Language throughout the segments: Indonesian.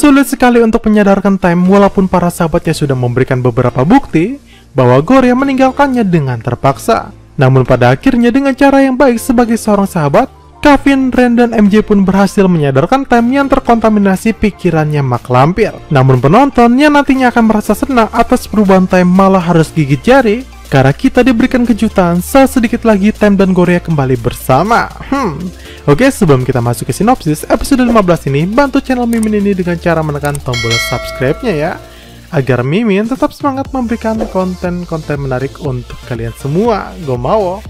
Sulit sekali untuk menyadarkan Time walaupun para sahabatnya sudah memberikan beberapa bukti bahwa Gorya meninggalkannya dengan terpaksa. Namun pada akhirnya dengan cara yang baik sebagai seorang sahabat, Kevin, Ren, dan MJ pun berhasil menyadarkan Time yang terkontaminasi pikirannya mak lampir. Namun penonton yang nantinya akan merasa senang atas perubahan Time malah harus gigit jari karena kita diberikan kejutan saat sedikit lagi Time dan Gorya kembali bersama. Oke, sebelum kita masuk ke sinopsis episode 15 ini, bantu channel Mimin ini dengan cara menekan tombol subscribe-nya ya, agar Mimin tetap semangat memberikan konten-konten menarik untuk kalian semua. Gomawo.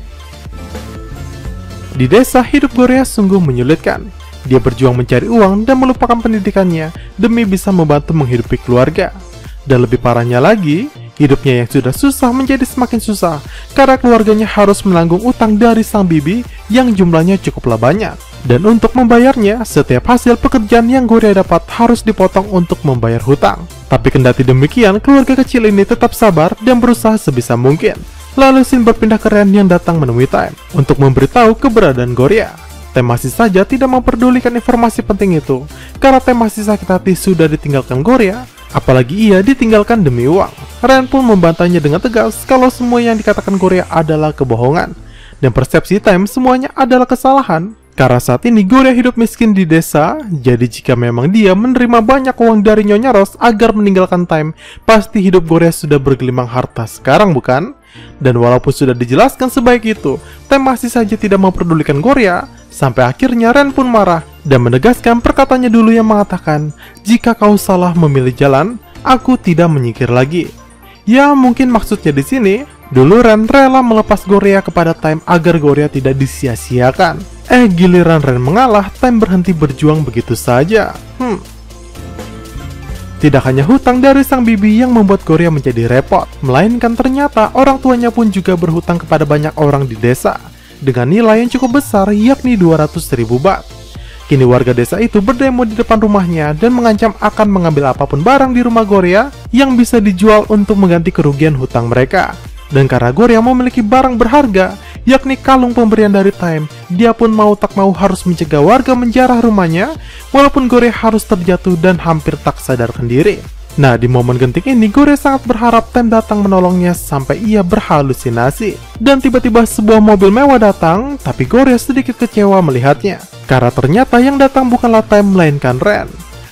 Di desa, hidup Gorya sungguh menyulitkan. Dia berjuang mencari uang dan melupakan pendidikannya demi bisa membantu menghidupi keluarga. Dan lebih parahnya lagi, hidupnya yang sudah susah menjadi semakin susah karena keluarganya harus menanggung utang dari sang bibi yang jumlahnya cukuplah banyak. Dan untuk membayarnya, setiap hasil pekerjaan yang Gorya dapat harus dipotong untuk membayar hutang. Tapi kendati demikian, keluarga kecil ini tetap sabar dan berusaha sebisa mungkin. Lalu Shin berpindah ke Ren yang datang menemui Time untuk memberitahu keberadaan Gorya. Time masih saja tidak memperdulikan informasi penting itu karena Time masih sakit hati sudah ditinggalkan Gorya, apalagi ia ditinggalkan demi uang. Ren pun membantahnya dengan tegas kalau semua yang dikatakan Gorya adalah kebohongan dan persepsi Time semuanya adalah kesalahan. Karena saat ini Gorya hidup miskin di desa, jadi jika memang dia menerima banyak uang dari Nyonya Rose agar meninggalkan Time, pasti hidup Gorya sudah bergelimang harta sekarang, bukan? Dan walaupun sudah dijelaskan sebaik itu, Time masih saja tidak memperdulikan Gorya. Sampai akhirnya Ren pun marah dan menegaskan perkataannya dulu yang mengatakan, jika kau salah memilih jalan, aku tidak menyingkir lagi. Ya, mungkin maksudnya di sini, dulu Ren rela melepas Gorya kepada Time agar Gorya tidak disia-siakan. Giliran Ren mengalah, Time berhenti berjuang begitu saja. Tidak hanya hutang dari sang bibi yang membuat Gorya menjadi repot, melainkan ternyata orang tuanya pun juga berhutang kepada banyak orang di desa dengan nilai yang cukup besar, yakni 200.000 baht. Kini warga desa itu berdemo di depan rumahnya dan mengancam akan mengambil apapun barang di rumah Gorya yang bisa dijual untuk mengganti kerugian hutang mereka. Dan karena Gorya memiliki barang berharga, yakni kalung pemberian dari Time, dia pun mau tak mau harus mencegah warga menjarah rumahnya, walaupun Gorya harus terjatuh dan hampir tak sadarkan diri. Nah, di momen genting ini, Gorya sangat berharap Time datang menolongnya sampai ia berhalusinasi. Dan tiba-tiba sebuah mobil mewah datang, tapi Gorya sedikit kecewa melihatnya. Karena ternyata yang datang bukanlah Time, melainkan Ren.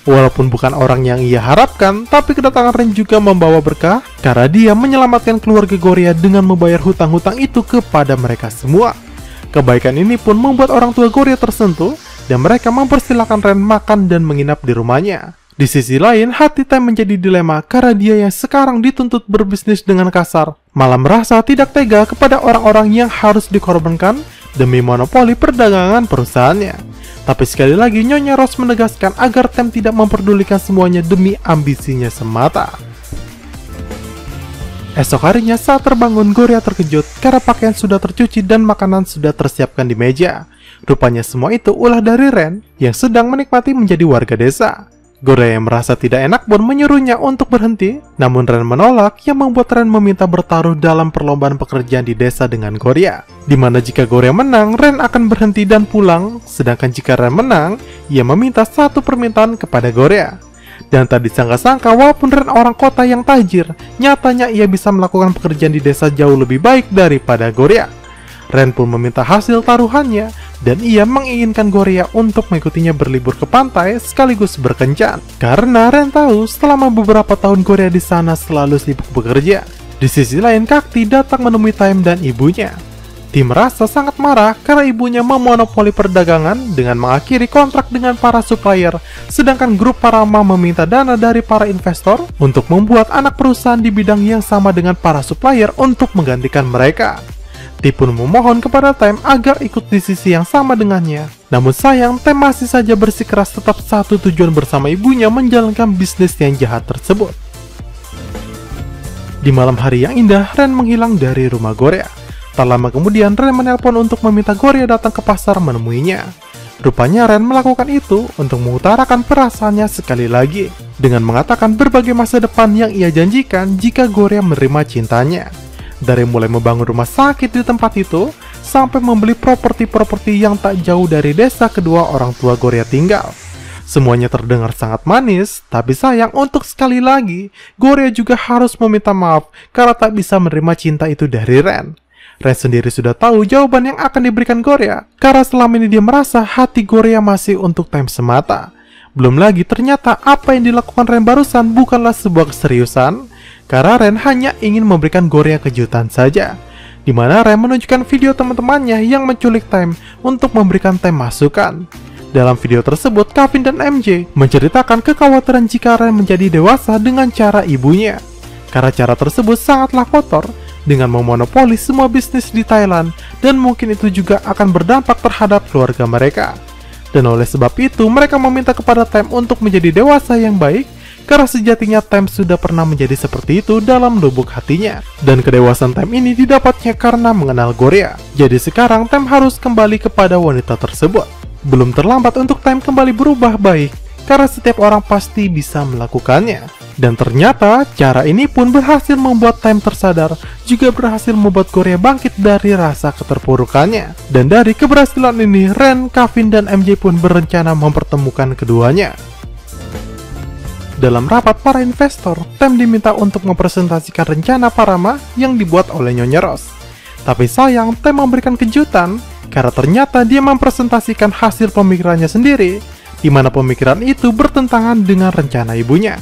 Walaupun bukan orang yang ia harapkan, tapi kedatangan Ren juga membawa berkah karena dia menyelamatkan keluarga Gorya dengan membayar hutang-hutang itu kepada mereka semua. Kebaikan ini pun membuat orang tua Gorya tersentuh dan mereka mempersilahkan Ren makan dan menginap di rumahnya. Di sisi lain, hati Time menjadi dilema karena dia yang sekarang dituntut berbisnis dengan kasar malah merasa tidak tega kepada orang-orang yang harus dikorbankan demi monopoli perdagangan perusahaannya. Tapi sekali lagi Nyonya Rose menegaskan agar Time tidak memperdulikan semuanya demi ambisinya semata. Esok harinya saat terbangun, Gorya terkejut karena pakaian sudah tercuci dan makanan sudah tersiapkan di meja. Rupanya semua itu ulah dari Ren yang sedang menikmati menjadi warga desa. Gorya yang merasa tidak enak pun menyuruhnya untuk berhenti, namun Ren menolak yang membuat Ren meminta bertaruh dalam perlombaan pekerjaan di desa dengan Gorya. Dimana jika Gorya menang, Ren akan berhenti dan pulang, sedangkan jika Ren menang, ia meminta satu permintaan kepada Gorya. Dan tak disangka-sangka walaupun Ren orang kota yang tajir, nyatanya ia bisa melakukan pekerjaan di desa jauh lebih baik daripada Gorya. Ren pun meminta hasil taruhannya, dan ia menginginkan Gorya untuk mengikutinya berlibur ke pantai sekaligus berkencan. Karena Ren tahu selama beberapa tahun Gorya di sana selalu sibuk bekerja. Di sisi lain, Kakti datang menemui Time dan ibunya. Tim merasa sangat marah karena ibunya memonopoli perdagangan dengan mengakhiri kontrak dengan para supplier, sedangkan grup Parama meminta dana dari para investor untuk membuat anak perusahaan di bidang yang sama dengan para supplier untuk menggantikan mereka. Ti pun memohon kepada Time agar ikut di sisi yang sama dengannya. Namun sayang, Time masih saja bersikeras tetap satu tujuan bersama ibunya menjalankan bisnis yang jahat tersebut. Di malam hari yang indah, Ren menghilang dari rumah Gorya. Tak lama kemudian, Ren menelpon untuk meminta Gorya datang ke pasar menemuinya. Rupanya Ren melakukan itu untuk mengutarakan perasaannya sekali lagi, dengan mengatakan berbagai masa depan yang ia janjikan jika Gorya menerima cintanya. Dari mulai membangun rumah sakit di tempat itu, sampai membeli properti-properti yang tak jauh dari desa kedua orang tua Gorya tinggal. Semuanya terdengar sangat manis, tapi sayang untuk sekali lagi, Gloria juga harus meminta maaf karena tak bisa menerima cinta itu dari Ren. Ren sendiri sudah tahu jawaban yang akan diberikan Gloria, karena selama ini dia merasa hati Gloria masih untuk Time semata. Belum lagi ternyata apa yang dilakukan Ren barusan bukanlah sebuah keseriusan, karena Ren hanya ingin memberikan Gloria kejutan saja. Di mana Ren menunjukkan video teman-temannya yang menculik Time untuk memberikan Time masukan. Dalam video tersebut, Kevin dan MJ menceritakan kekhawatiran jika Ren menjadi dewasa dengan cara ibunya. Karena cara tersebut sangatlah kotor, dengan memonopoli semua bisnis di Thailand, dan mungkin itu juga akan berdampak terhadap keluarga mereka. Dan oleh sebab itu, mereka meminta kepada Time untuk menjadi dewasa yang baik, karena sejatinya Time sudah pernah menjadi seperti itu dalam lubuk hatinya. Dan kedewasaan Time ini didapatnya karena mengenal Gloria. Jadi sekarang Time harus kembali kepada wanita tersebut. Belum terlambat untuk Time kembali berubah baik, karena setiap orang pasti bisa melakukannya. Dan ternyata cara ini pun berhasil membuat Time tersadar, juga berhasil membuat Gloria bangkit dari rasa keterpurukannya. Dan dari keberhasilan ini, Ren, Kevin, dan MJ pun berencana mempertemukan keduanya. Dalam rapat para investor, Time diminta untuk mempresentasikan rencana Parama yang dibuat oleh Nyonya Rose. Tapi sayang, Time memberikan kejutan, karena ternyata dia mempresentasikan hasil pemikirannya sendiri, di mana pemikiran itu bertentangan dengan rencana ibunya.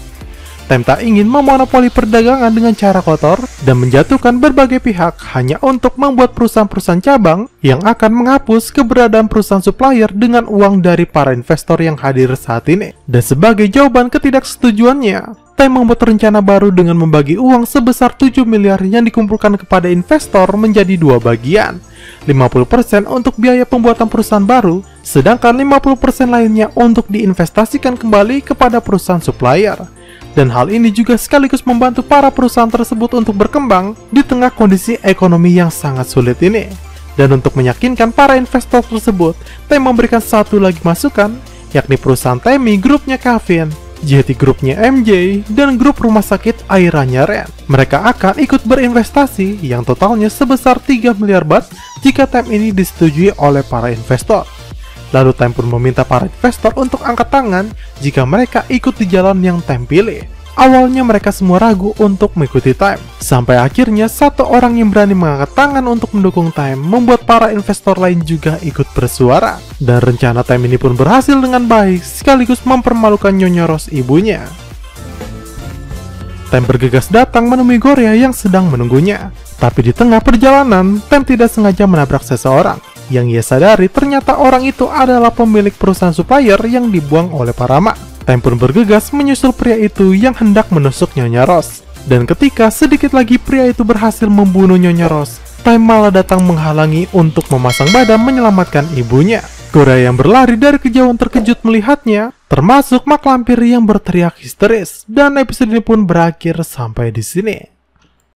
Time tak ingin memonopoli perdagangan dengan cara kotor dan menjatuhkan berbagai pihak hanya untuk membuat perusahaan-perusahaan cabang yang akan menghapus keberadaan perusahaan supplier dengan uang dari para investor yang hadir saat ini. Dan sebagai jawaban ketidaksetujuannya, Time membuat rencana baru dengan membagi uang sebesar 7 miliar yang dikumpulkan kepada investor menjadi dua bagian. 50% untuk biaya pembuatan perusahaan baru, sedangkan 50% lainnya untuk diinvestasikan kembali kepada perusahaan supplier. Dan hal ini juga sekaligus membantu para perusahaan tersebut untuk berkembang di tengah kondisi ekonomi yang sangat sulit ini. Dan untuk meyakinkan para investor tersebut, Time memberikan satu lagi masukan, yakni perusahaan Temi, grupnya Kevin, JT grupnya MJ, dan grup rumah sakit Airanya Ren. Mereka akan ikut berinvestasi yang totalnya sebesar 3 miliar baht jika Time ini disetujui oleh para investor. Lalu Time pun meminta para investor untuk angkat tangan jika mereka ikut di jalan yang Time pilih. Awalnya mereka semua ragu untuk mengikuti Time, sampai akhirnya satu orang yang berani mengangkat tangan untuk mendukung Time membuat para investor lain juga ikut bersuara. Dan rencana Time ini pun berhasil dengan baik, sekaligus mempermalukan Nyonya Rose ibunya. Time bergegas datang menemui Gloria yang sedang menunggunya. Tapi di tengah perjalanan, Time tidak sengaja menabrak seseorang. Yang ia sadari ternyata orang itu adalah pemilik perusahaan supplier yang dibuang oleh Parama. Time pun bergegas menyusul pria itu yang hendak menusuk Nyonya Rose. Dan ketika sedikit lagi pria itu berhasil membunuh Nyonya Rose, Time malah datang menghalangi untuk memasang badan menyelamatkan ibunya. Gloria yang berlari dari kejauhan terkejut melihatnya, termasuk mak lampir yang berteriak histeris. Dan episode ini pun berakhir sampai di sini.